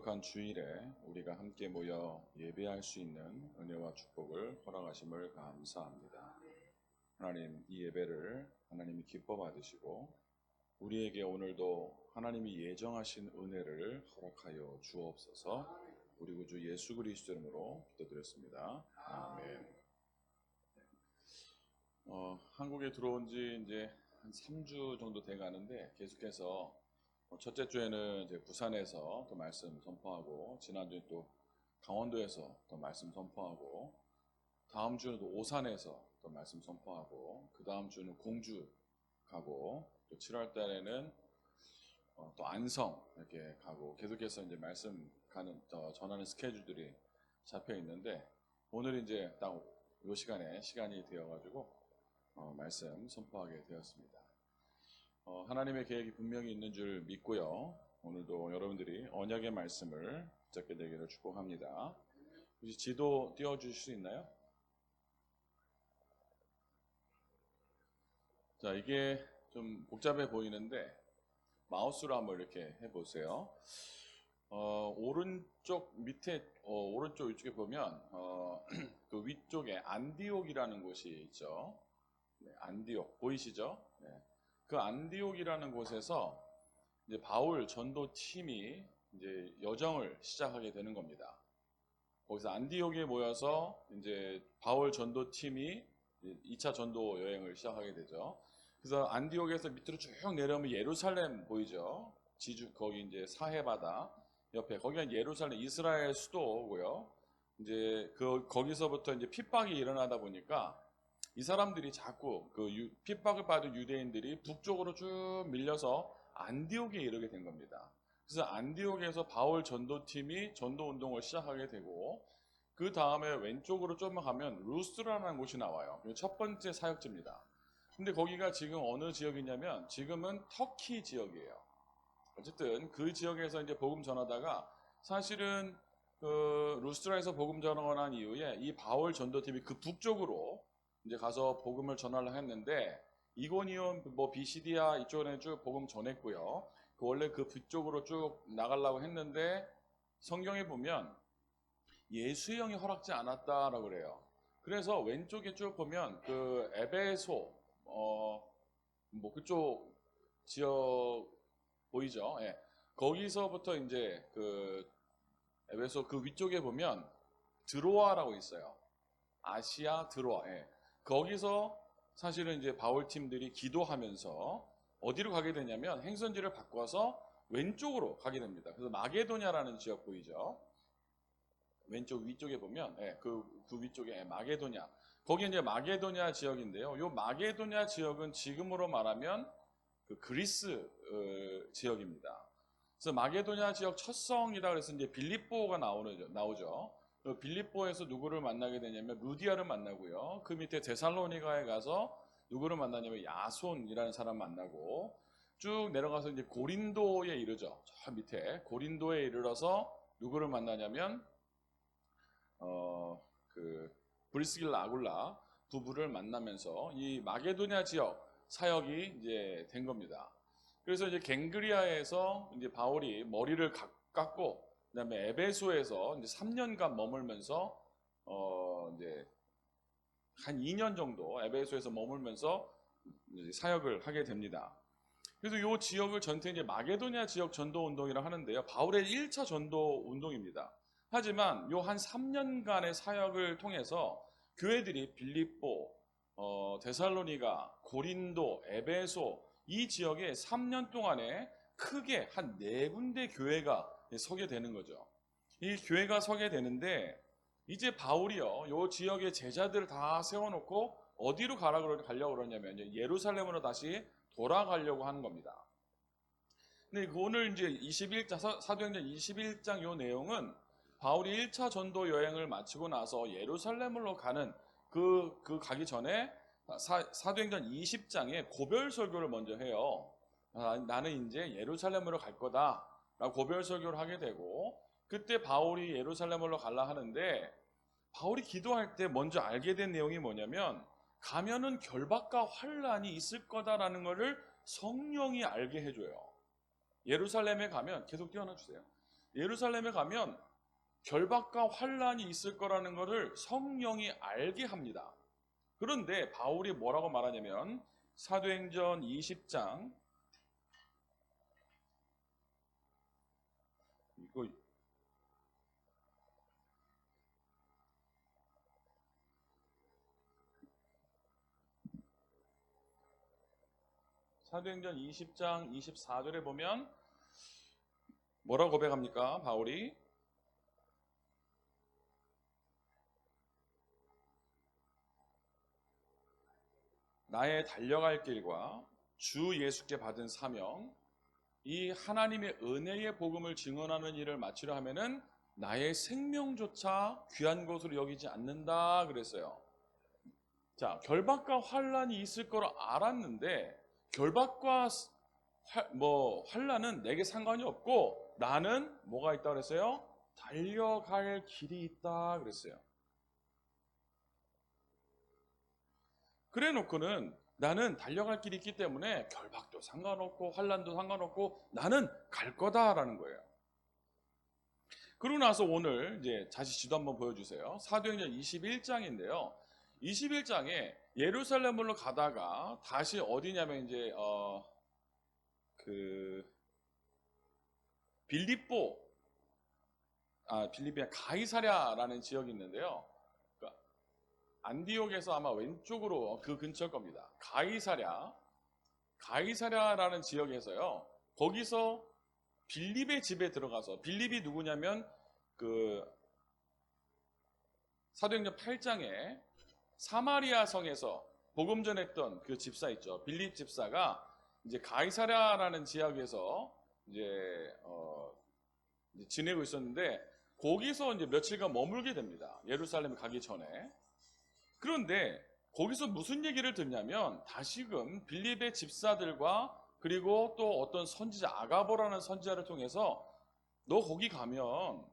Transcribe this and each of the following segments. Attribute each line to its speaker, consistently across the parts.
Speaker 1: 거룩한 주일에 우리가 함께 모여 예배할 수 있는 은혜와 축복을 허락하심을 감사합니다. 하나님, 이 예배를 하나님이 기뻐 받으시고 우리에게 오늘도 하나님이 예정하신 은혜를 허락하여 주옵소서. 우리 구주 예수 그리스도 이름으로 기도드렸습니다. 아멘. 한국에 들어온 지 이제 한 3주 정도 돼 가는데 계속해서 첫째 주에는 이제 부산에서 또 말씀 선포하고, 지난주에 또 강원도에서 또 말씀 선포하고, 다음 주는 또 오산에서 또 말씀 선포하고, 그 다음 주는 공주 가고, 또 7월 달에는 또 안성 이렇게 가고, 계속해서 이제 말씀 전하는 스케줄들이 잡혀 있는데, 오늘 이제 딱 이 시간에 시간이 되어가지고 말씀 선포하게 되었습니다. 하나님의 계획이 분명히 있는 줄 믿고요. 오늘도 여러분들이 언약의 말씀을 붙잡게 되기를 축복합니다. 혹시 지도 띄워주실 수 있나요? 자, 이게 좀 복잡해 보이는데 마우스로 한번 이렇게 해보세요. 오른쪽 밑에 오른쪽 위쪽에 보면 그 위쪽에 안디옥이라는 곳이 있죠. 네, 안디옥 보이시죠? 네. 그 안디옥이라는 곳에서 이제 바울 전도 팀이 이제 여정을 시작하게 되는 겁니다. 거기서 안디옥에 모여서 이제 바울 전도 팀이 2차 전도 여행을 시작하게 되죠. 그래서 안디옥에서 밑으로 쭉 내려오면 예루살렘 보이죠? 거기 이제 사해 바다 옆에 거기가 예루살렘 이스라엘 수도고요. 이제 거기서부터 이제 핍박이 일어나다 보니까 이 사람들이 자꾸 핍박을 받은 유대인들이 북쪽으로 쭉 밀려서 안디옥에 이르게 된 겁니다. 그래서 안디옥에서 바울 전도팀이 전도 운동을 시작하게 되고, 그 다음에 왼쪽으로 좀만 가면 루스라는 곳이 나와요. 첫 번째 사역지입니다. 근데 거기가 지금 어느 지역이냐면 지금은 터키 지역이에요. 어쨌든 그 지역에서 이제 복음 전하다가, 사실은 그 루스트라에서 복음 전하고 이후에 이 바울 전도팀이 그 북쪽으로 이제 가서 복음을 전하려 했는데, 이고니온 비시디아 이쪽에 쭉 복음 전했고요. 원래 그 북쪽으로 쭉 나가려고 했는데 성경에 보면 예수의 영이 허락지 않았다라고 그래요. 그래서 왼쪽에 쭉 보면 그 에베소 그쪽 지역 보이죠? 예. 거기서부터 이제 그 에베소 그 위쪽에 보면 드로아라고 있어요. 아시아 드로아. 예. 거기서 사실은 이제 바울 팀들이 기도하면서 어디로 가게 되냐면 행선지를 바꿔서 왼쪽으로 가게 됩니다. 그래서 마게도냐라는 지역 보이죠? 왼쪽 위쪽에 보면 그 위쪽에 마게도냐. 거기 이제 마게도냐 지역인데요. 이 마게도냐 지역은 지금으로 말하면 그 그리스 지역입니다. 그래서 마게도냐 지역 첫 성이라 그래서 이제 빌립보가 나오죠. 빌립보에서 누구를 만나게 되냐면 루디아를 만나고요. 그 밑에 데살로니가에 가서 누구를 만나냐면 야손이라는 사람 만나고, 쭉 내려가서 이제 고린도에 이르죠. 저 밑에 고린도에 이르러서 누구를 만나냐면 그 브리스길라 아굴라 부부를 만나면서 이 마게도냐 지역 사역이 이제 된 겁니다. 그래서 이제 갱그리아에서 이제 바울이 머리를 깎고, 그다음에 에베소에서 이제 3년간 머물면서 이제 한 2년 정도 에베소에서 머물면서 이제 사역을 하게 됩니다. 그래서 이 지역을 전체 이제 마게도냐 지역 전도 운동이라고 하는데요. 바울의 1차 전도 운동입니다. 하지만 요 한 3년간의 사역을 통해서 교회들이 빌립보, 데살로니가, 고린도, 에베소 이 지역에 3년 동안에 크게 한 4군데 교회가 서게 되는 거죠. 이 교회가 서게 되는데, 이제 바울이요, 요 지역의 제자들을 다 세워놓고 어디로 가려고 그러냐면 예루살렘으로 다시 돌아가려고 하는 겁니다. 근데 오늘 이제 21장, 사도행전 21장 요 내용은 바울이 1차 전도 여행을 마치고 나서 예루살렘으로 가는 가기 전에 사도행전 20장에 고별 설교를 먼저 해요. 나는 이제 예루살렘으로 갈 거다 라고 고별 설교를 하게 되고, 그때 바울이 예루살렘으로 가려 하는데, 바울이 기도할 때 먼저 알게 된 내용이 뭐냐면 가면은 결박과 환란이 있을 거다라는 것을 성령이 알게 해줘요. 예루살렘에 가면 계속 띄워놔 주세요. 예루살렘에 가면 결박과 환란이 있을 거라는 것을 성령이 알게 합니다. 그런데 바울이 뭐라고 말하냐면 사도행전 20장 이거 사도행전 20장 24절에 보면 뭐라고 고백합니까? 바울이 나의 달려갈 길과 주 예수께 받은 사명, 이 하나님의 은혜의 복음을 증언하는 일을 마치려 하면은 나의 생명조차 귀한 것으로 여기지 않는다 그랬어요. 자, 결박과 환란이 있을 거로 알았는데 결박과 환란은 내게 상관이 없고 나는 뭐가 있다 그랬어요? 달려갈 길이 있다 그랬어요. 그래 놓고는 나는 달려갈 길이 있기 때문에 결박도 상관없고 환란도 상관없고 나는 갈 거다라는 거예요. 그러고 나서 오늘 이제 다시 지도 한번 보여주세요. 사도행전 21장인데요. 21장에 예루살렘으로 가다가 다시 어디냐면 이제 빌립비아 가이사랴라는 지역이 있는데요. 안디옥에서 아마 왼쪽으로 그 근처일 겁니다. 가이사랴라는 지역에서요. 거기서 빌립의 집에 들어가서 빌립이 누구냐면 그 사도행전 8장에 사마리아 성에서 복음 전했던 그 집사 있죠. 빌립 집사가 이제 가이사랴라는 지역에서 이제 지내고 있었는데 거기서 이제 며칠간 머물게 됩니다. 예루살렘 가기 전에. 그런데 거기서 무슨 얘기를 듣냐면 다시금 빌립의 집사들과 그리고 또 어떤 선지자 아가보라는 선지자를 통해서 너 거기 가면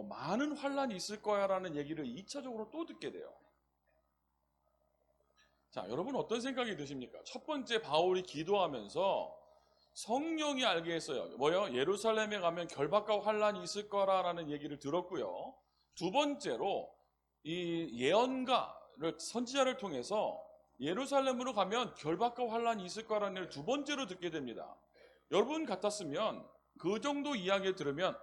Speaker 1: 많은 환란이 있을 거야 라는 얘기를 2차적으로 또 듣게 돼요. 자, 여러분 어떤 생각이 드십니까? 첫 번째 바울이 기도하면서 성령이 알게 했어요. 뭐요? 예루살렘에 가면 결박과 환란이 있을 거라는 얘기를 들었고요. 두 번째로 이 예언가를 선지자를 통해서 예루살렘으로 가면 결박과 환란이 있을 거라는 걸 두 번째로 듣게 됩니다. 여러분 같았으면 그 정도 이야기를 들으면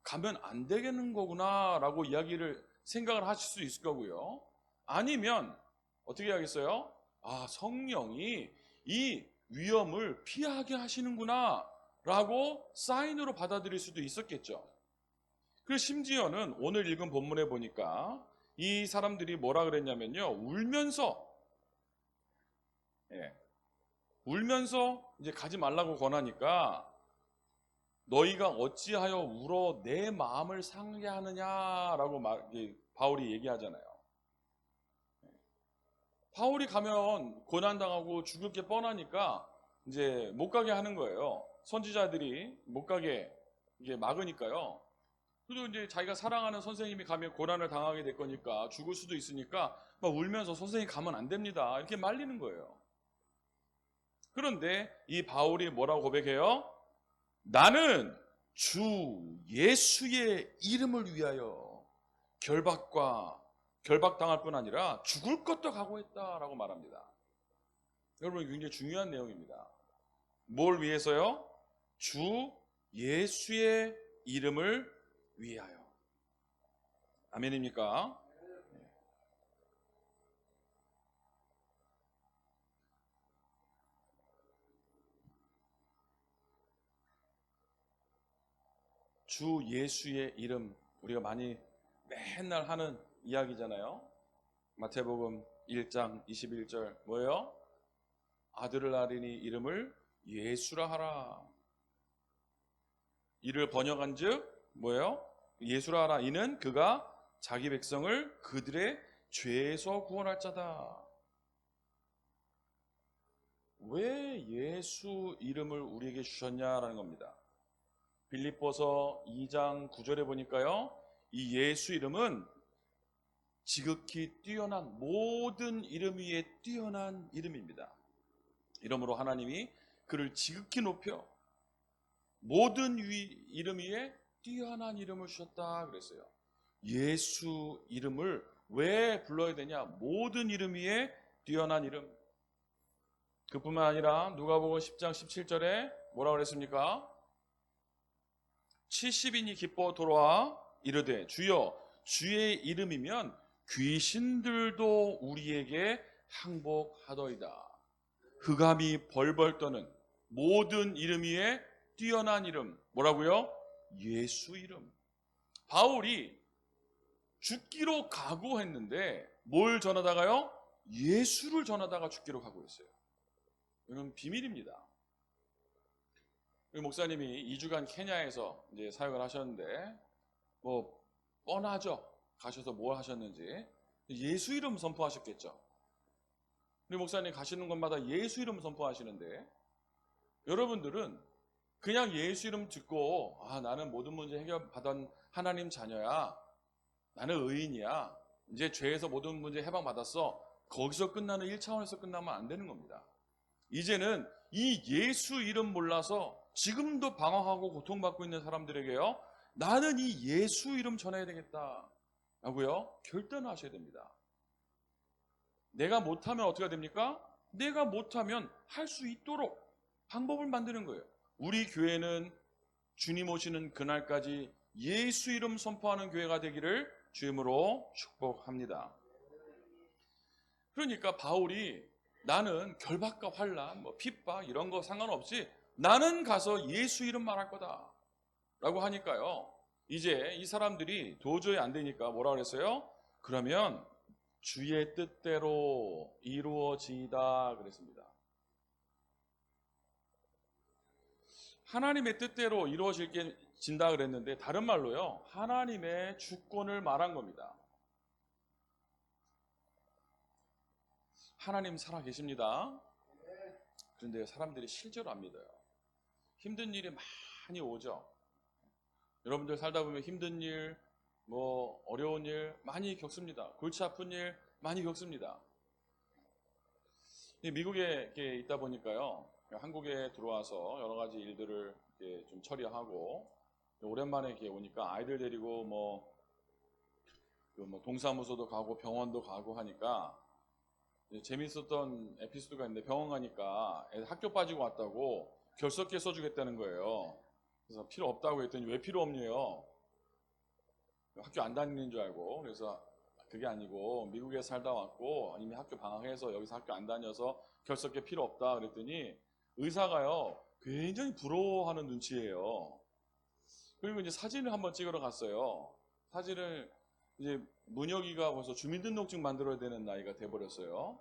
Speaker 1: 가면 안 되겠는 거구나 라고 이야기를 생각을 하실 수 있을 거고요. 아니면 어떻게 하겠어요? 성령이 이 위험을 피하게 하시는구나 라고 사인으로 받아들일 수도 있었겠죠. 그리고 심지어는 오늘 읽은 본문에 보니까 이 사람들이 뭐라 그랬냐면요. 울면서 이제 가지 말라고 권하니까 너희가 어찌하여 울어 내 마음을 상하게 하느냐라고 바울이 얘기하잖아요. 바울이 가면 고난당하고 죽을 게 뻔하니까 이제 못 가게 하는 거예요. 선지자들이 못 가게 이게 막으니까요. 그리고 이제 자기가 사랑하는 선생님이 가면 고난을 당하게 될 거니까 죽을 수도 있으니까 막 울면서 선생님 가면 안 됩니다. 이렇게 말리는 거예요. 그런데 이 바울이 뭐라고 고백해요? 나는 주 예수의 이름을 위하여 결박당할 뿐 아니라 죽을 것도 각오했다라고 말합니다. 여러분 굉장히 중요한 내용입니다. 뭘 위해서요? 주 예수의 이름을 위하여. 아멘입니까? 주 예수의 이름, 우리가 많이 맨날 하는 이야기잖아요. 마태복음 1장 21절 뭐예요? 아들을 낳으리니 이름을 예수라 하라. 이를 번역한 즉 뭐예요? 예수라 하라. 이는 그가 자기 백성을 그들의 죄에서 구원할 자다. 왜 예수 이름을 우리에게 주셨냐라는 겁니다. 빌립보서 2장 9절에 보니까요. 이 예수 이름은 지극히 뛰어난 모든 이름 위에 뛰어난 이름입니다. 이러므로 하나님이 그를 지극히 높여 모든 이름 위에 뛰어난 이름을 주셨다 그랬어요. 예수 이름을 왜 불러야 되냐? 모든 이름 위에 뛰어난 이름. 그뿐만 아니라 누가복음 10장 17절에 뭐라고 그랬습니까? 70인이 기뻐 돌아와 이르되 주여 주의 이름이면 귀신들도 우리에게 항복하더이다. 흑암이 벌벌 떠는 모든 이름 위에 뛰어난 이름. 뭐라고요? 예수 이름. 바울이 죽기로 각오했는데 뭘 전하다가요? 예수를 전하다가 죽기로 각오했어요. 이건 비밀입니다. 우리 목사님이 2주간 케냐에서 이제 사역을 하셨는데 뭐 뻔하죠. 가셔서 뭘 하셨는지. 예수 이름 선포하셨겠죠. 우리 목사님 가시는 곳마다 예수 이름 선포하시는데 여러분들은 그냥 예수 이름 듣고 나는 모든 문제 해결받은 하나님 자녀야. 나는 의인이야. 이제 죄에서 모든 문제 해방받았어. 거기서 끝나는 1차원에서 끝나면 안 되는 겁니다. 이제는 이 예수 이름 몰라서 지금도 방황하고 고통받고 있는 사람들에게요. 나는 이 예수 이름 전해야 되겠다. 라고요. 결단을 하셔야 됩니다. 내가 못하면 어떻게 됩니까? 내가 못하면 할 수 있도록 방법을 만드는 거예요. 우리 교회는 주님 오시는 그날까지 예수 이름 선포하는 교회가 되기를 주임으로 축복합니다. 그러니까 바울이 나는 결박과 환난, 핍박 이런 거 상관없이 나는 가서 예수 이름 말할 거다 라고 하니까요. 이제 이 사람들이 도저히 안 되니까 뭐라 그랬어요? 그러면 주의 뜻대로 이루어지이다 그랬습니다. 하나님의 뜻대로 이루어진다 그랬는데 다른 말로요. 하나님의 주권을 말한 겁니다. 하나님 살아계십니다. 그런데 사람들이 실제로 안 믿어요. 힘든 일이 많이 오죠. 여러분들 살다 보면 힘든 일, 어려운 일 많이 겪습니다. 골치 아픈 일 많이 겪습니다. 미국에 이렇게 있다 보니까요. 한국에 들어와서 여러 가지 일들을 이렇게 좀 처리하고 오랜만에 이렇게 오니까 아이들 데리고 동사무소도 가고 병원도 가고 하니까 재밌었던 에피소드가 있는데 병원 가니까 애들 학교 빠지고 왔다고 결석계 써주겠다는 거예요. 그래서 필요 없다고 했더니 왜 필요 없냐요? 학교 안 다니는 줄 알고. 그래서 그게 아니고 미국에 살다 왔고 이미 학교 방학해서 여기서 학교 안 다녀서 결석계 필요 없다 그랬더니 의사가요 굉장히 부러워하는 눈치예요. 그리고 이제 사진을 한번 찍으러 갔어요. 사진을 이제 문혁이가 벌써 주민등록증 만들어야 되는 나이가 돼버렸어요.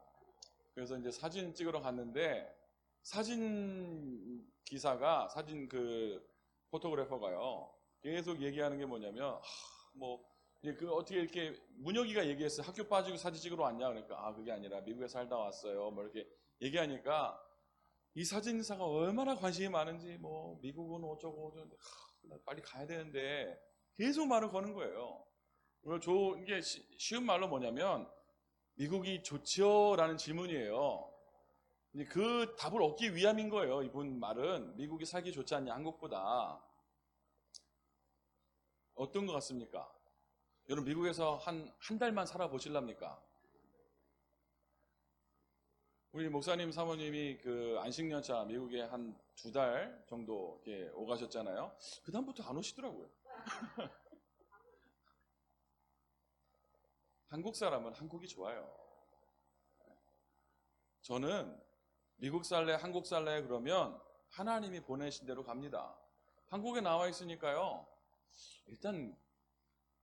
Speaker 1: 그래서 이제 사진 찍으러 갔는데 사진 기사가 사진 포토그래퍼가요 계속 얘기하는 게 뭐냐면 이제 어떻게 이렇게 문혁이가 얘기했어요. 학교 빠지고 사진 찍으러 왔냐 그러니까 그게 아니라 미국에 살다 왔어요. 이렇게 얘기하니까 이 사진사가 얼마나 관심이 많은지 미국은 어쩌고 빨리 가야 되는데 계속 말을 거는 거예요. 이게 쉬운 말로 뭐냐면 미국이 좋지요? 라는 질문이에요. 그 답을 얻기 위함인 거예요. 이분 말은 미국이 살기 좋지 않냐 한국보다. 어떤 것 같습니까? 여러분 미국에서 한 달만 살아보실랍니까? 우리 목사님 사모님이 안식년차 미국에 한 2달 정도 이렇게 오가셨잖아요. 그 다음부터 안 오시더라고요. 한국 사람은 한국이 좋아요. 저는 미국 살래 한국 살래 그러면 하나님이 보내신 대로 갑니다. 한국에 나와 있으니까요. 일단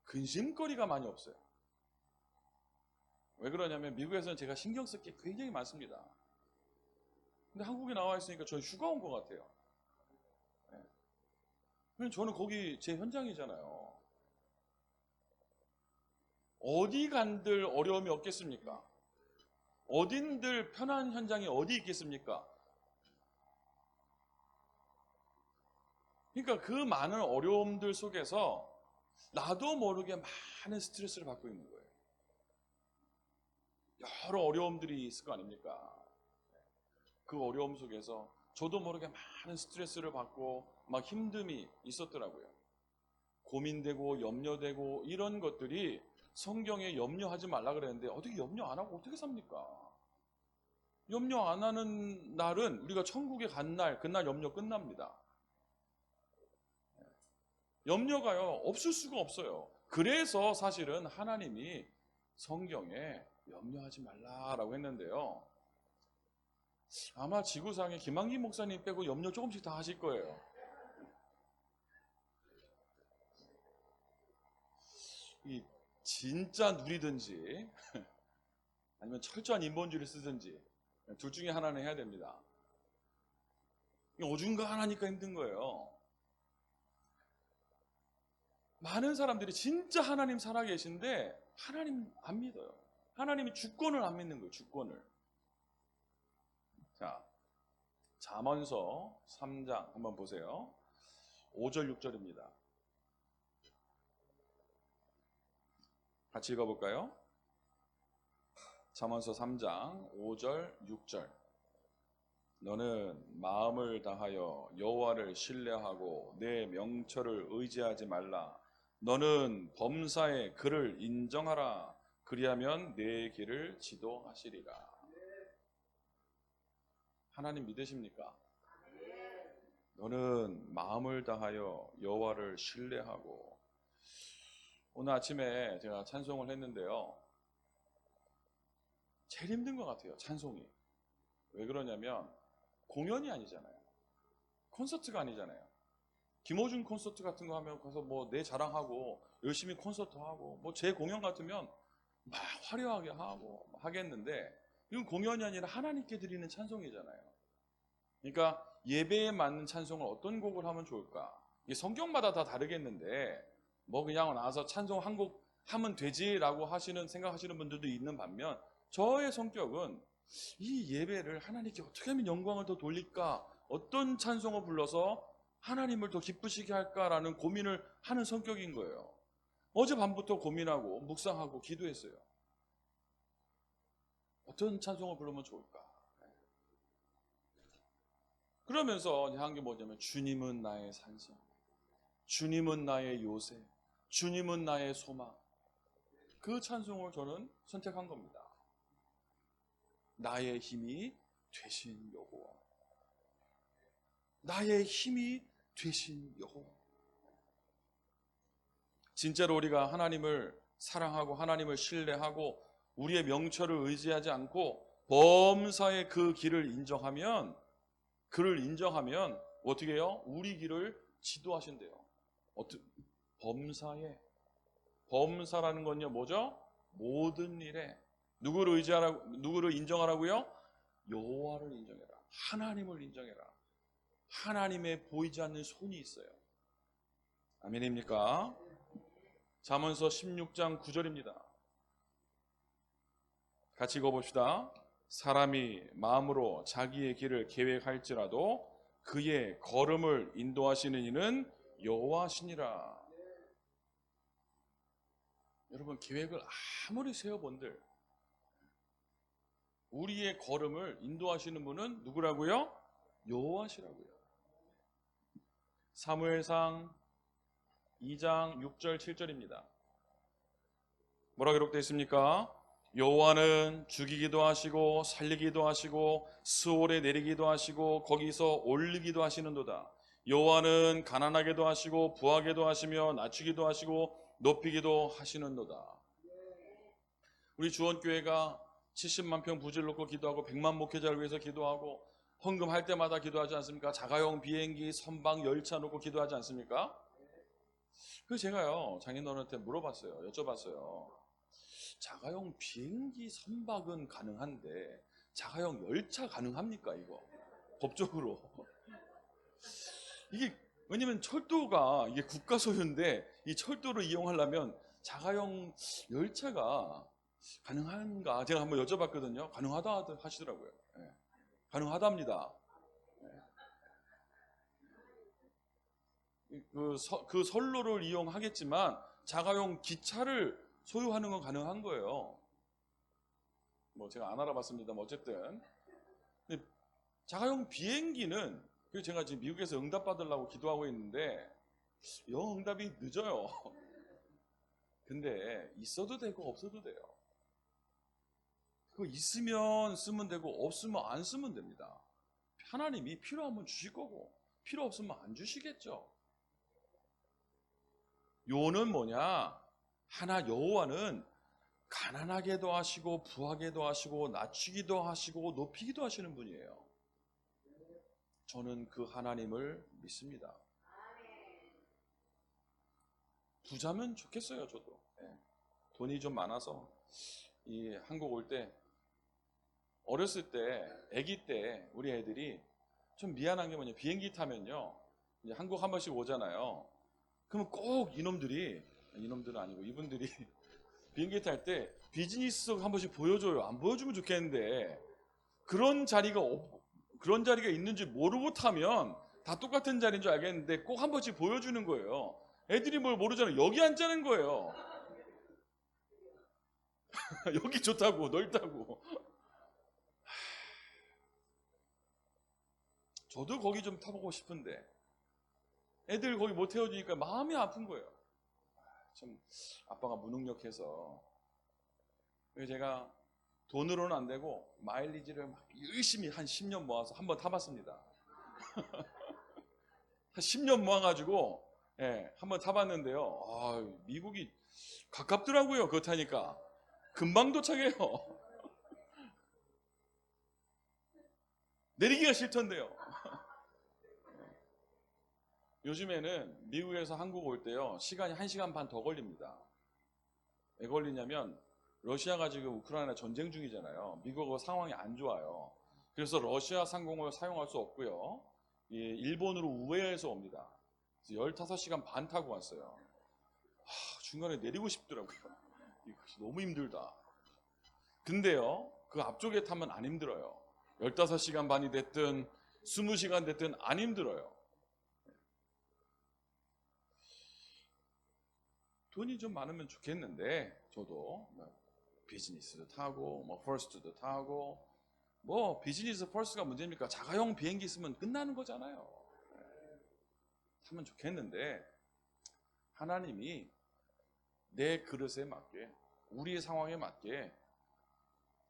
Speaker 1: 근심거리가 많이 없어요. 왜 그러냐면 미국에서는 제가 신경 쓸 게 굉장히 많습니다. 근데 한국에 나와 있으니까 저는 휴가 온 것 같아요. 저는 거기 제 현장이잖아요. 어디 간들 어려움이 없겠습니까? 어딘들 편한 현장이 어디 있겠습니까? 그러니까 그 많은 어려움들 속에서 나도 모르게 많은 스트레스를 받고 있는 거예요. 여러 어려움들이 있을 거 아닙니까? 그 어려움 속에서 저도 모르게 많은 스트레스를 받고 막 힘듦이 있었더라고요. 고민되고 염려되고 이런 것들이 성경에 염려하지 말라 그랬는데 어떻게 염려 안 하고 어떻게 삽니까? 염려 안 하는 날은 우리가 천국에 간 날, 그날 염려 끝납니다. 염려가요, 없을 수가 없어요. 그래서 사실은 하나님이 성경에 염려하지 말라라고 했는데요. 아마 지구상에 김한기 목사님 빼고 염려 조금씩 다 하실 거예요. 이 진짜 누리든지 아니면 철저한 인본주의를 쓰든지 둘 중에 하나는 해야 됩니다. 어중간하니까 힘든 거예요. 많은 사람들이 진짜 하나님 살아계신데 하나님 안 믿어요. 하나님이 주권을 안 믿는 거예요. 주권을. 자, 잠언서 3장 한번 보세요. 5절 6절입니다. 같이 읽어볼까요? 잠언서 3장 5절 6절. 너는 마음을 다하여 여호와를 신뢰하고 내 명철을 의지하지 말라. 너는 범사의 그를 인정하라. 그리하면 내 길을 지도하시리라. 하나님 믿으십니까? 너는 마음을 다하여 여호와를 신뢰하고. 오늘 아침에 제가 찬송을 했는데요. 제일 힘든 것 같아요. 찬송이. 왜 그러냐면 공연이 아니잖아요. 콘서트가 아니잖아요. 김호중 콘서트 같은 거 하면 가서 뭐 내 자랑하고 열심히 콘서트 하고 뭐 제 공연 같으면 막 화려하게 하고 하겠는데 이건 공연이 아니라 하나님께 드리는 찬송이잖아요. 그러니까 예배에 맞는 찬송을 어떤 곡을 하면 좋을까? 이게 성경마다 다 다르겠는데 뭐 그냥 나와서 찬송 한 곡 하면 되지라고 생각하시는 분들도 있는 반면 저의 성격은 이 예배를 하나님께 어떻게 하면 영광을 더 돌릴까? 어떤 찬송을 불러서 하나님을 더 기쁘시게 할까라는 고민을 하는 성격인 거예요. 어젯밤부터 고민하고 묵상하고 기도했어요. 어떤 찬송을 부르면 좋을까? 그러면서 한 게 뭐냐면 주님은 나의 산성, 주님은 나의 요새, 주님은 나의 소망. 그 찬송을 저는 선택한 겁니다. 나의 힘이 되신 여호와, 나의 힘이 되신 여호와. 진짜로 우리가 하나님을 사랑하고 하나님을 신뢰하고 우리의 명철을 의지하지 않고 범사의 그 길을 인정하면, 그를 인정하면 어떻게 해요? 우리 길을 지도하신대요. 범사라는 건요 뭐죠? 모든 일에 누구를 의지하라고, 누구를 인정하라고요? 여호와를 인정해라. 하나님을 인정해라. 하나님의 보이지 않는 손이 있어요. 아멘입니까? 잠언서 16장 9절입니다. 같이 읽어봅시다. 사람이 마음으로 자기의 길을 계획할지라도 그의 걸음을 인도하시는 이는 여호와시니라. 여러분, 계획을 아무리 세워본들 우리의 걸음을 인도하시는 분은 누구라고요? 여호와시라고요. 사무엘상 2장 6절 7절입니다. 뭐라 기록되어 있습니까? 여호와는 죽이기도 하시고 살리기도 하시고 스올에 내리기도 하시고 거기서 올리기도 하시는도다. 여호와는 가난하게도 하시고 부하게도 하시며 낮추기도 하시고 높이기도 하시는도다. 우리 주원교회가 70만 평 부지를 놓고 기도하고 100만 목회자를 위해서 기도하고 헌금할 때마다 기도하지 않습니까? 자가용 비행기, 선박, 열차 놓고 기도하지 않습니까? 그래서 제가요 장인어른한테 물어봤어요. 여쭤봤어요. 자가용 비행기, 선박은 가능한데 자가용 열차 가능합니까? 이거 법적으로. 이게 왜냐면 철도가 이게 국가 소유인데 이 철도를 이용하려면 자가용 열차가 가능한가? 제가 한번 여쭤봤거든요. 가능하다 하시더라고요. 네. 가능하답니다. 네. 그 선로를 이용하겠지만 자가용 기차를 소유하는 건 가능한 거예요. 뭐 제가 안 알아봤습니다. 어쨌든 자가용 비행기는, 그래서 제가 지금 미국에서 응답 받으려고 기도하고 있는데 영 응답이 늦어요. 근데 있어도 되고 없어도 돼요. 그거 있으면 쓰면 되고 없으면 안 쓰면 됩니다. 하나님이 필요하면 주실 거고 필요 없으면 안 주시겠죠. 요는 뭐냐? 하나 여호와는 가난하게도 하시고 부하게도 하시고 낮추기도 하시고 높이기도 하시는 분이에요. 저는 그 하나님을 믿습니다. 부자면 좋겠어요. 저도. 돈이 좀 많아서 이 한국 올 때, 어렸을 때, 아기 때 우리 애들이 좀 미안한 게 뭐냐, 비행기 타면요, 이제 한국 한 번씩 오잖아요. 그러면 꼭 이놈들은 아니고 이분들이 비행기 탈 때 비즈니스석 한 번씩 보여줘요. 안 보여주면 좋겠는데 그런 자리가 있는 줄 모르고 타면 다 똑같은 자리인 줄 알겠는데 꼭 한 번씩 보여주는 거예요. 애들이 뭘 모르잖아요. 여기 앉자는 거예요. 여기 좋다고, 넓다고. 저도 거기 좀 타보고 싶은데 애들 거기 못 태워주니까 마음이 아픈 거예요. 참 아빠가 무능력해서. 그래서 제가 돈으로는 안 되고 마일리지를 막 열심히 한 10년 모아서 한번 타봤습니다. 한 10년 모아가지고 한번 타봤는데요. 미국이 가깝더라고요. 그거 타니까 금방 도착해요. 내리기가 싫던데요. 요즘에는 미국에서 한국 올 때요, 시간이 1시간 반 더 걸립니다. 왜 걸리냐면 러시아가 지금 우크라이나 전쟁 중이잖아요. 미국하고 상황이 안 좋아요. 그래서 러시아 상공을 사용할 수 없고요. 일본으로 우회해서 옵니다. 그래서 15시간 반 타고 왔어요. 중간에 내리고 싶더라고요. 너무 힘들다. 근데요, 그 앞쪽에 타면 안 힘들어요. 15시간 반이 됐든 20시간 됐든 안 힘들어요. 돈이 좀 많으면 좋겠는데 저도 비즈니스도 타고 퍼스트도 타고, 비즈니스 퍼스트가 문제입니까? 자가용 비행기 있으면 끝나는 거잖아요. 타면 좋겠는데 하나님이 내 그릇에 맞게, 우리의 상황에 맞게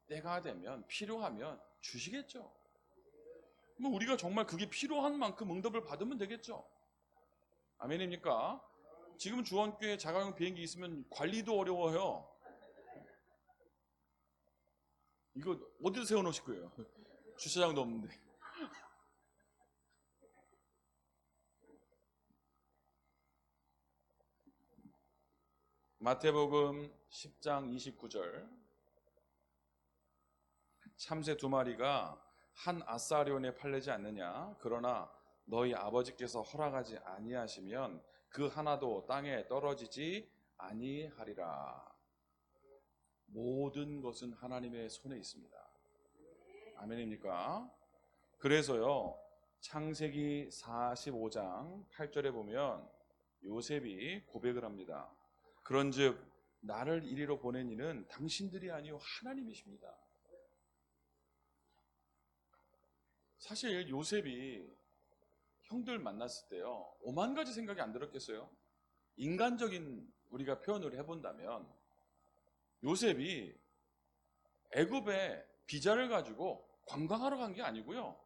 Speaker 1: 때가 되면, 필요하면 주시겠죠. 우리가 정말 그게 필요한 만큼 응답을 받으면 되겠죠. 아멘입니까? 지금 주원교회 자가용 비행기 있으면 관리도 어려워요. 이거 어디서 세워놓으실 거예요? 주차장도 없는데. 마태복음 10장 29절. 참새 2마리가 한 아사리온에 팔리지 않느냐? 그러나 너희 아버지께서 허락하지 아니하시면 그 하나도 땅에 떨어지지 아니하리라. 모든 것은 하나님의 손에 있습니다. 아멘입니까? 그래서요, 창세기 45장 8절에 보면 요셉이 고백을 합니다. 그런즉 나를 이리로 보낸 이는 당신들이 아니요 하나님이십니다. 사실 요셉이 형들 만났을 때요, 오만 가지 생각이 안 들었겠어요? 인간적인 우리가 표현을 해본다면 요셉이 애굽에 비자를 가지고 관광하러 간 게 아니고요,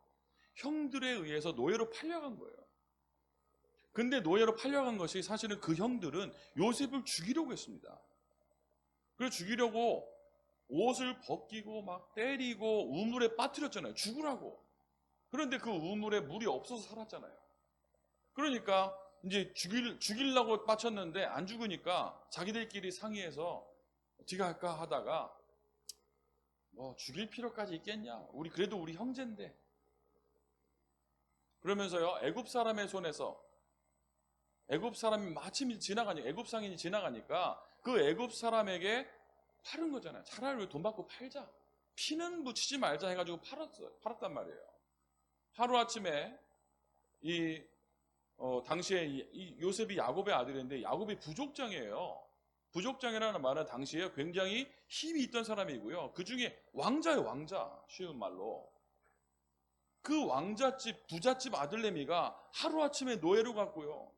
Speaker 1: 형들에 의해서 노예로 팔려간 거예요. 근데 노예로 팔려간 것이 사실은 그 형들은 요셉을 죽이려고 했습니다. 그래서 죽이려고 옷을 벗기고 막 때리고 우물에 빠뜨렸잖아요. 죽으라고. 그런데 그 우물에 물이 없어서 살았잖아요. 그러니까 이제 죽이려고 빠쳤는데 안 죽으니까 자기들끼리 상의해서 어떻게 할까 하다가 죽일 필요까지 있겠냐? 그래도 우리 형제인데. 그러면서요, 애굽 사람의 손에서, 애굽 사람이 마침 애굽 상인이 지나가니까 그 애굽 사람에게 팔은 거잖아요. 차라리 돈 받고 팔자. 피는 묻히지 말자 해가지고 팔았단 말이에요. 하루아침에 당시에 이 요셉이 야곱의 아들인데 야곱이 부족장이에요. 부족장이라는 말은 당시에 굉장히 힘이 있던 사람이고요. 그 중에 왕자예요, 왕자. 쉬운 말로. 그 왕자집, 부잣집 아들내미가 하루아침에 노예로 갔고요.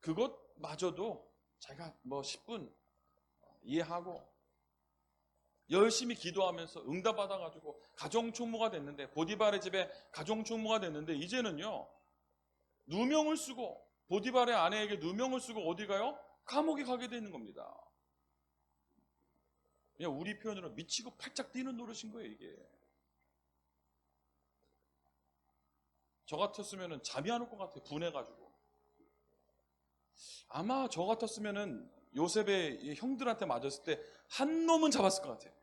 Speaker 1: 그것마저도 자기가 뭐 10분 이해하고 열심히 기도하면서 응답받아가지고 가정총무가 됐는데, 보디발의 집에 가정총무가 됐는데, 이제는요 누명을 쓰고, 보디발의 아내에게 누명을 쓰고 어디 가요? 감옥에 가게 되는 겁니다. 그냥 우리 표현으로 미치고 팔짝 뛰는 노릇인 거예요. 이게 저 같았으면 잠이 안 올 것 같아요. 분해가지고. 아마 저 같았으면 요셉의 형들한테 맞았을 때 한 놈은 잡았을 것 같아요.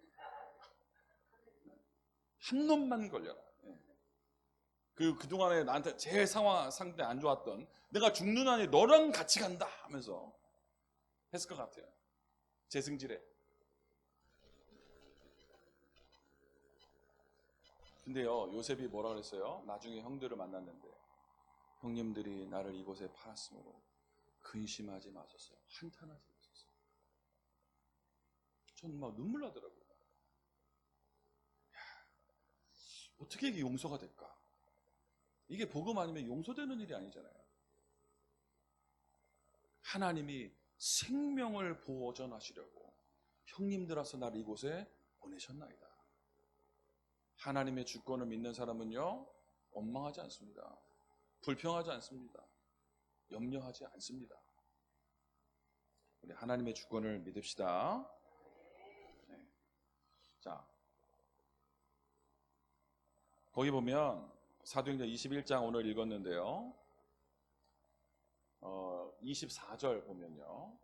Speaker 1: 한 놈만 걸려라. 그동안에 나한테 제일 상태 안 좋았던, 내가 죽는 한에 너랑 같이 간다 하면서 했을 것 같아요. 재승질에. 근데요, 요셉이 뭐라 그랬어요? 나중에 형들을 만났는데, 형님들이 나를 이곳에 팔았으므로 근심하지 마셨어요. 한탄하지 마셨어요. 전 막 눈물 나더라고요. 어떻게 이게 용서가 될까? 이게 복음 아니면 용서되는 일이 아니잖아요. 하나님이 생명을 보존하시려고 형님들아서 나를 이곳에 보내셨나이다. 하나님의 주권을 믿는 사람은요, 원망하지 않습니다. 불평하지 않습니다. 염려하지 않습니다. 우리 하나님의 주권을 믿읍시다. 네. 자, 거기 보면 사도행전 21장 오늘 읽었는데요. 24절 보면요.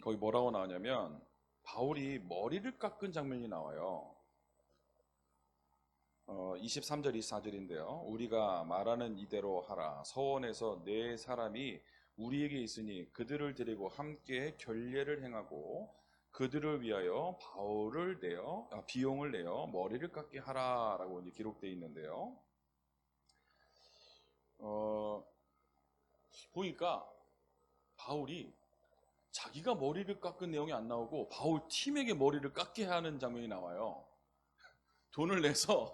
Speaker 1: 거기 뭐라고 나오냐면 바울이 머리를 깎은 장면이 나와요. 23절 24절인데요. 우리가 말하는 이대로 하라. 서원에서 네 사람이 우리에게 있으니 그들을 데리고 함께 결례를 행하고 그들을 위하여 비용을 내어 머리를 깎게 하라라고 이제 기록되어 있는데요. 보니까 바울이 자기가 머리를 깎은 내용이 안 나오고 바울 팀에게 머리를 깎게 하는 장면이 나와요. 돈을 내서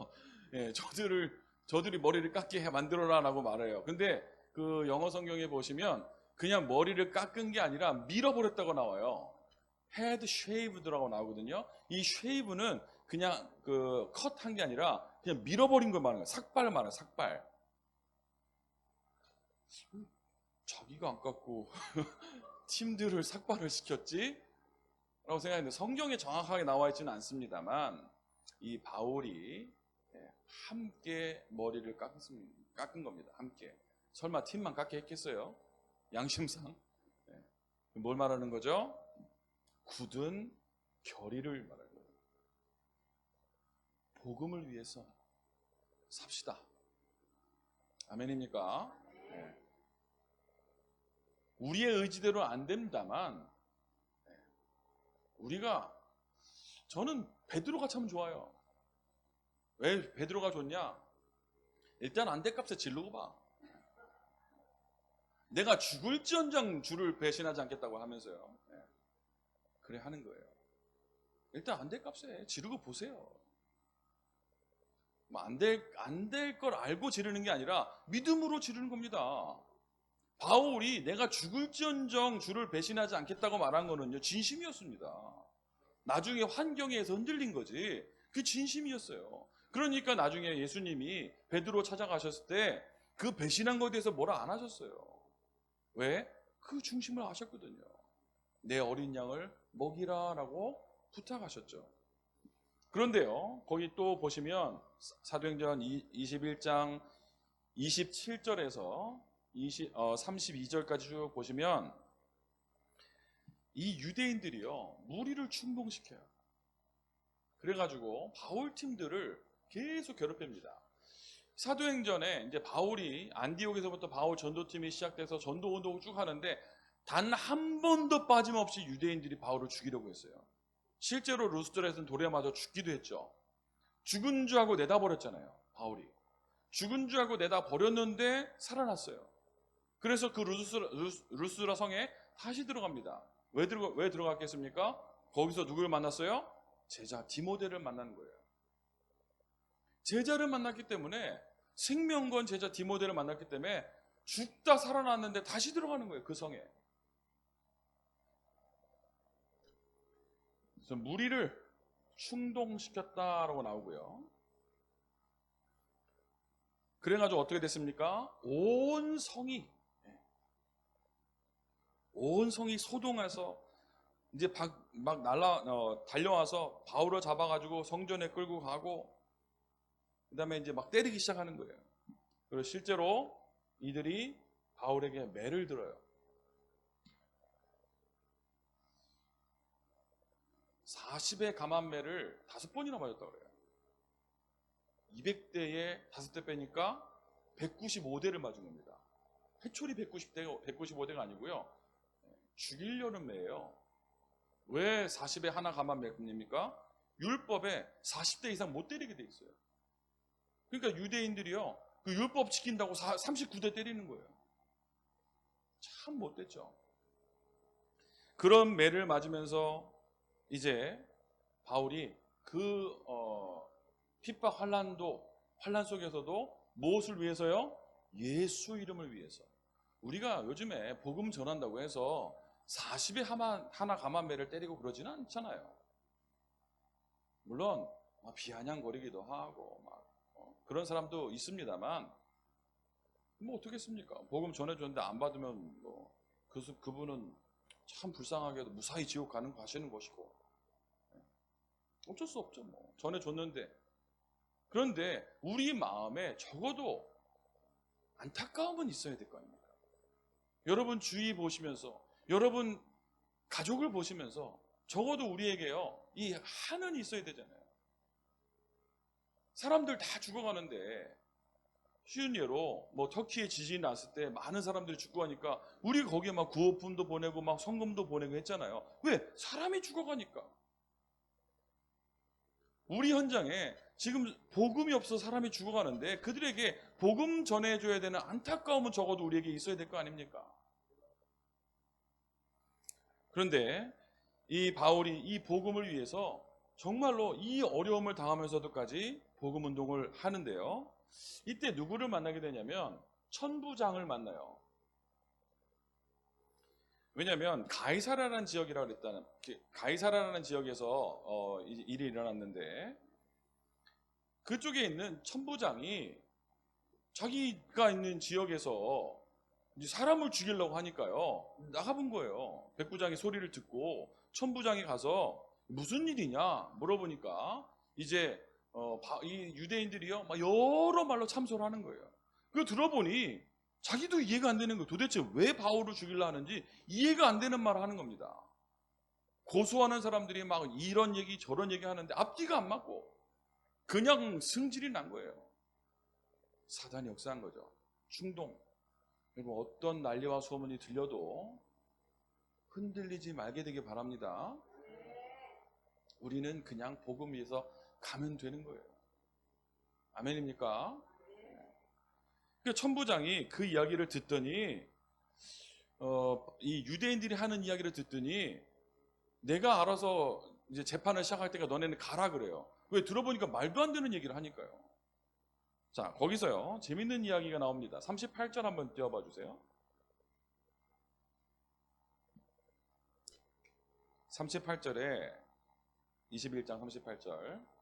Speaker 1: 저들이 머리를 깎게 만들어라라고 말해요. 근데 그 영어 성경에 보시면 그냥 머리를 깎은 게 아니라 밀어버렸다고 나와요. 헤드 쉐이브드라고 나오거든요. 이 쉐이브는 그냥 그 컷한 게 아니라 그냥 밀어버린 걸 말하는 거예요. 삭발 말하는 삭발. 자기가 안 깎고 팀들을 삭발을 시켰지? 라고 생각했는데 성경에 정확하게 나와 있지는 않습니다만 이 바울이 함께 머리를 깎은 겁니다. 함께. 설마 팀만 깎게 했겠어요? 양심상. 뭘 말하는 거죠? 굳은 결의를 말하는 거예요. 복음을 위해서 삽시다. 아멘입니까? 네. 우리의 의지대로 안 됩니다만 저는 베드로가 참 좋아요. 왜 베드로가 좋냐? 일단 안대값에 질르고 봐. 내가 죽을지언정 주를 배신하지 않겠다고 하면서요. 그래 하는 거예요. 일단 안대값에 지르고 보세요. 안 될 걸 알고 지르는 게 아니라 믿음으로 지르는 겁니다. 바울이 내가 죽을지언정 주를 배신하지 않겠다고 말한 거는요, 진심이었습니다. 나중에 환경에 의해서 흔들린 거지 그 진심이었어요. 그러니까 나중에 예수님이 베드로 찾아가셨을 때 그 배신한 것에 대해서 뭐라 안 하셨어요. 왜? 그 중심을 아셨거든요. 내 어린 양을 먹이라 라고 부탁하셨죠. 그런데요, 거기 또 보시면 사도행전 21장 27절에서 32절까지 쭉 보시면 이 유대인들이요, 무리를 충동시켜요. 그래가지고 바울 팀들을 계속 괴롭힙니다. 사도행전에 이제 바울이 안디옥에서부터 바울 전도팀이 시작돼서 전도 운동을 쭉 하는데 단 한 번도 빠짐없이 유대인들이 바울을 죽이려고 했어요. 실제로 루스드라에서는 돌에 맞아 죽기도 했죠. 죽은 줄 알고 내다버렸잖아요. 바울이 죽은 줄 알고 내다버렸는데 살아났어요. 그래서 그 루스드라 성에 다시 들어갑니다. 왜 들어갔겠습니까? 거기서 누구를 만났어요? 제자 디모데를 만난 거예요. 제자를 만났기 때문에, 생명건 제자 디모데를 만났기 때문에 죽다 살아났는데 다시 들어가는 거예요, 그 성에. 그래서 무리를 충동시켰다라고 나오고요. 그래가지고 어떻게 됐습니까? 온 성이 소동해서 이제 막 달려와서 바울을 잡아가지고 성전에 끌고 가고, 그 다음에 이제 막 때리기 시작하는 거예요. 그리고 실제로 이들이 바울에게 매를 들어요. 40의 감한매를 5번이나 맞았다고 그래요. 200대에 5대 빼니까 195대를 맞은 겁니다. 회초리 195대가 아니고요. 죽이려는 매예요. 왜 40에 하나 감한매입니까? 율법에 40대 이상 못 때리게 돼 있어요. 그러니까 유대인들이요, 그 율법 지킨다고 39대 때리는 거예요. 참 못됐죠. 그런 매를 맞으면서 이제 바울이 그 핍박 환난 속에서도 무엇을 위해서요? 예수 이름을 위해서. 우리가 요즘에 복음 전한다고 해서 40에 하나 감한매를 때리고 그러지는 않잖아요. 물론 비아냥거리기도 하고 그런 사람도 있습니다만, 뭐 어떻겠습니까? 복음 전해줬는데 안 받으면 그분은 참 불쌍하게도 무사히 지옥 가시는 것이고, 어쩔 수 없죠. 뭐 전해줬는데. 그런데 우리 마음에 적어도 안타까움은 있어야 될 거 아닙니까? 여러분 주위 보시면서, 여러분 가족을 보시면서 적어도 우리에게요, 이 한은 있어야 되잖아요. 사람들 다 죽어가는데, 쉬운 예로 터키에 지진이 났을 때 많은 사람들이 죽고 하니까 우리 거기에 막 구호품도 보내고 막 성금도 보내고 했잖아요. 왜? 사람이 죽어가니까. 우리 현장에 지금 복음이 없어 사람이 죽어가는데 그들에게 복음 전해줘야 되는 안타까움은 적어도 우리에게 있어야 될 거 아닙니까? 그런데 이 바울이 이 복음을 위해서 정말로 이 어려움을 당하면서도까지 복음 운동을 하는데요. 이때 누구를 만나게 되냐면 천부장을 만나요. 왜냐하면 가이사라라는 지역이라고 그랬다는, 가이사라라는 지역에서 일이 일어났는데, 그쪽에 있는 천부장이 자기가 있는 지역에서 이제 사람을 죽이려고 하니까요, 나가본 거예요. 백부장이 소리를 듣고 천부장이 가서 무슨 일이냐 물어보니까 이제 이 유대인들이요 막 여러 말로 참소를 하는 거예요. 그거 들어보니 자기도 이해가 안 되는 거예요. 도대체 왜 바울을 죽이려 하는지 이해가 안 되는 말을 하는 겁니다. 고소하는 사람들이 막 이런 얘기 저런 얘기 하는데 앞뒤가 안 맞고 그냥 승질이 난 거예요. 사단이 역사한 거죠. 충동. 그리고 어떤 난리와 소문이 들려도 흔들리지 말게 되길 바랍니다. 우리는 그냥 복음 위에서 가면 되는 거예요. 아멘입니까? 그 천부장이 그 이야기를 듣더니 이 유대인들이 하는 이야기를 듣더니 내가 알아서 이제 재판을 시작할 때가 너네는 가라 그래요. 왜? 들어보니까 말도 안 되는 얘기를 하니까요. 자, 거기서요 재밌는 이야기가 나옵니다. 38절 한번 띄워봐 주세요. 38절에 21장 38절.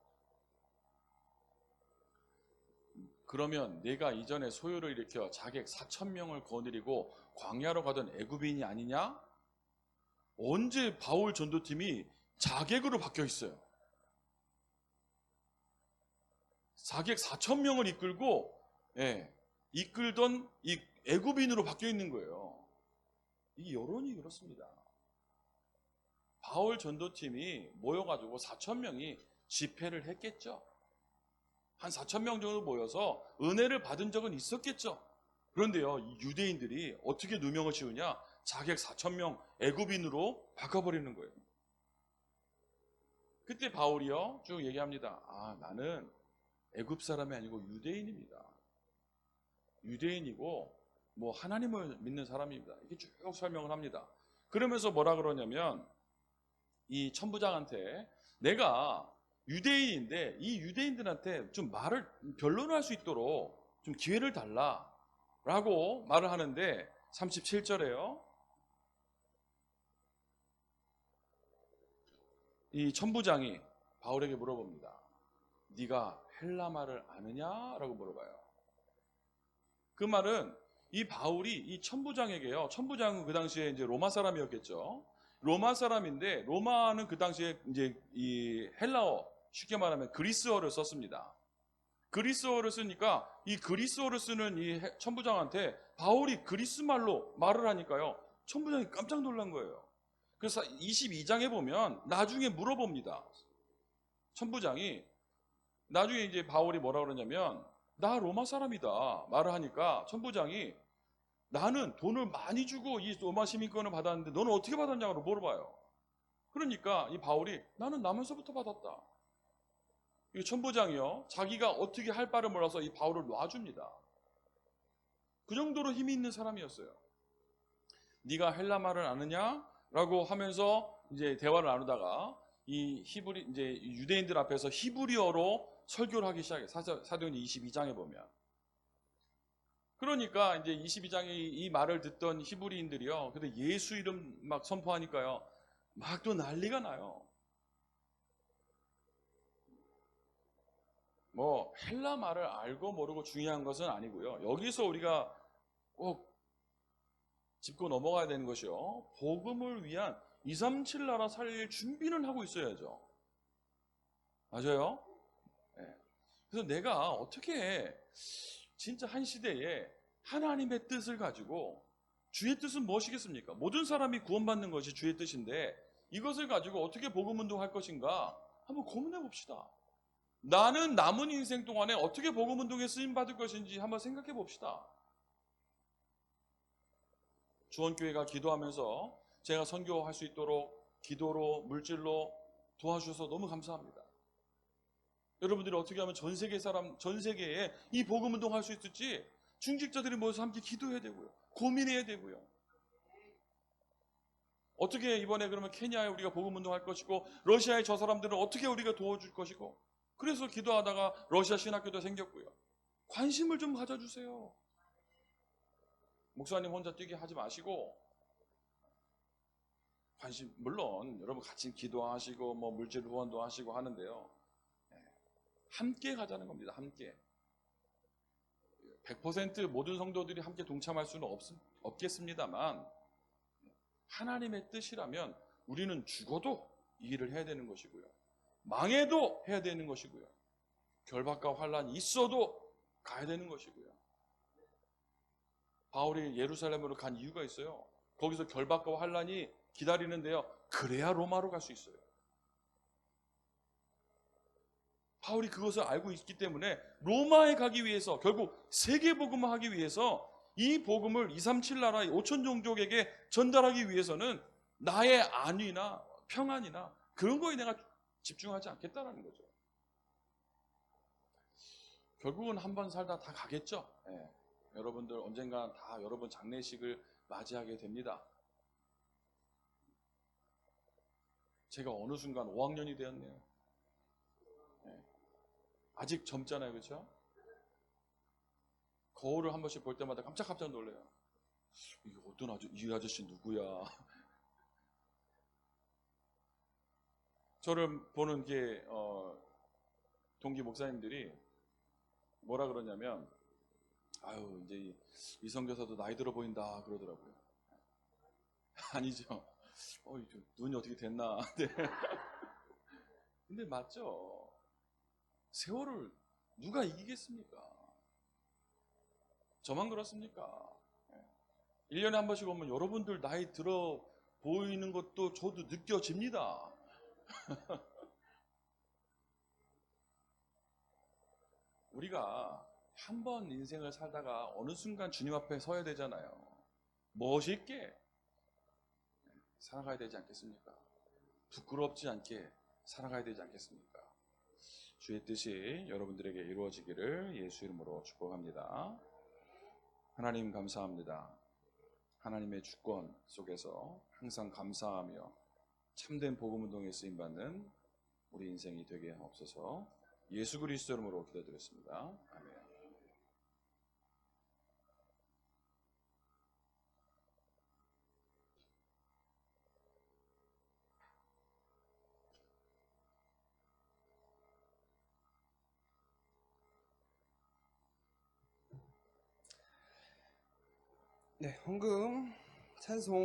Speaker 1: 그러면 내가 이전에 소요를 일으켜 자객 4,000명을 거느리고 광야로 가던 애굽인이 아니냐? 언제 바울 전도팀이 자객으로 바뀌어 있어요? 자객 4,000명을 이끌던 이 애굽인으로 바뀌어 있는 거예요. 이 여론이 그렇습니다. 바울 전도팀이 모여가지고 4,000명이 집회를 했겠죠. 한 4,000명 정도 모여서 은혜를 받은 적은 있었겠죠. 그런데요, 이 유대인들이 어떻게 누명을 씌우냐? 자객 4,000명 애굽인으로 바꿔버리는 거예요. 그때 바울이요 쭉 얘기합니다. 나는 애굽 사람이 아니고 유대인입니다. 유대인이고 하나님을 믿는 사람입니다. 이렇게 쭉 설명을 합니다. 그러면서 뭐라 그러냐면 이 천부장한테 내가 유대인인데 이 유대인들한테 좀 말을 변론할 수 있도록 좀 기회를 달라라고 말을 하는데 37절에요. 이 천부장이 바울에게 물어봅니다. 네가 헬라 말을 아느냐라고 물어봐요. 그 말은 이 바울이 이 천부장에게요. 천부장은 그 당시에 이제 로마 사람이었겠죠. 로마 사람인데 로마는 그 당시에 이제 이 헬라어, 쉽게 말하면 그리스어를 썼습니다. 그리스어를 쓰니까 이 그리스어를 쓰는 이 천부장한테 바울이 그리스 말로 말을 하니까요. 천부장이 깜짝 놀란 거예요. 그래서 22장에 보면 나중에 물어봅니다. 천부장이 나중에 이제 바울이 뭐라 그러냐면 나 로마 사람이다 말을 하니까 천부장이 나는 돈을 많이 주고 이 로마 시민권을 받았는데 너는 어떻게 받았냐고 물어봐요. 그러니까 이 바울이 나는 나면서부터 받았다. 이 천부장이요 자기가 어떻게 할 바를 몰라서 이 바울을 놔줍니다. 그 정도로 힘이 있는 사람이었어요. 네가 헬라 말을 아느냐? 라고 하면서 이제 대화를 나누다가 이 히브리 이제 유대인들 앞에서 히브리어로 설교를 하기 시작해요. 사도행전 22장에 보면. 그러니까 이제 22장에 이 말을 듣던 히브리인들이요. 근데 예수 이름 막 선포하니까요. 막 또 난리가 나요. 뭐 헬라 말을 알고 모르고 중요한 것은 아니고요. 여기서 우리가 꼭 짚고 넘어가야 되는 것이요. 복음을 위한 237 나라 살릴 준비는 하고 있어야죠. 맞아요? 네. 그래서 내가 어떻게 진짜 한 시대에 하나님의 뜻을 가지고 주의 뜻은 무엇이겠습니까? 모든 사람이 구원받는 것이 주의 뜻인데 이것을 가지고 어떻게 복음 운동할 것인가 한번 고민해 봅시다. 나는 남은 인생 동안에 어떻게 복음 운동에 쓰임 받을 것인지 한번 생각해 봅시다. 주원교회가 기도하면서 제가 선교할 수 있도록 기도로 물질로 도와주셔서 너무 감사합니다. 여러분들이 어떻게 하면 전 세계에 이 복음 운동 할 수 있을지 중직자들이 모여서 함께 기도해야 되고요. 고민해야 되고요. 어떻게 이번에 그러면 케냐에 우리가 복음 운동 할 것이고 러시아의 저 사람들은 어떻게 우리가 도와줄 것이고 그래서 기도하다가 러시아 신학교도 생겼고요. 관심을 좀 가져주세요. 목사님 혼자 뛰게 하지 마시고 관심 물론 여러분 같이 기도하시고 뭐 물질 후원도 하시고 하는데요. 함께 가자는 겁니다. 함께. 100% 모든 성도들이 함께 동참할 수는 없겠습니다만 하나님의 뜻이라면 우리는 죽어도 이 일을 해야 되는 것이고요. 망해도 해야 되는 것이고요. 결박과 환란이 있어도 가야 되는 것이고요. 바울이 예루살렘으로 간 이유가 있어요. 거기서 결박과 환란이 기다리는데요. 그래야 로마로 갈 수 있어요. 바울이 그것을 알고 있기 때문에 로마에 가기 위해서 결국 세계 복음을 하기 위해서 이 복음을 237 나라 5천 종족에게 전달하기 위해서는 나의 안위나 평안이나 그런 거에 내가 집중하지 않겠다라는 거죠. 결국은 한 번 살다 다 가겠죠. 예. 여러분들 언젠가 다 여러분 장례식을 맞이하게 됩니다. 제가 어느 순간 5학년이 되었네요. 예. 아직 젊잖아요, 그렇죠? 거울을 한 번씩 볼 때마다 깜짝깜짝 놀래요. 이게 어떤 이 아저씨 누구야? 저를 보는 게 동기 목사님들이 뭐라 그러냐면 아유 이제 이 선교사도 나이 들어 보인다 그러더라고요. 아니죠. 눈이 어떻게 됐나? 네. 근데 맞죠. 세월을 누가 이기겠습니까? 저만 그렇습니까? 1년에 한 번씩 오면 여러분들 나이 들어 보이는 것도 저도 느껴집니다. 우리가 한 번 인생을 살다가 어느 순간 주님 앞에 서야 되잖아요. 멋있게 살아가야 되지 않겠습니까? 부끄럽지 않게 살아가야 되지 않겠습니까? 주의 뜻이 여러분들에게 이루어지기를 예수 이름으로 축복합니다. 하나님 감사합니다. 하나님의 주권 속에서 항상 감사하며 참된 복음 운동에 쓰임받는 우리 인생이 되게 하옵소서. 예수 그리스도 이름으로 기도드렸습니다. 아멘.
Speaker 2: 네, 헌금 찬송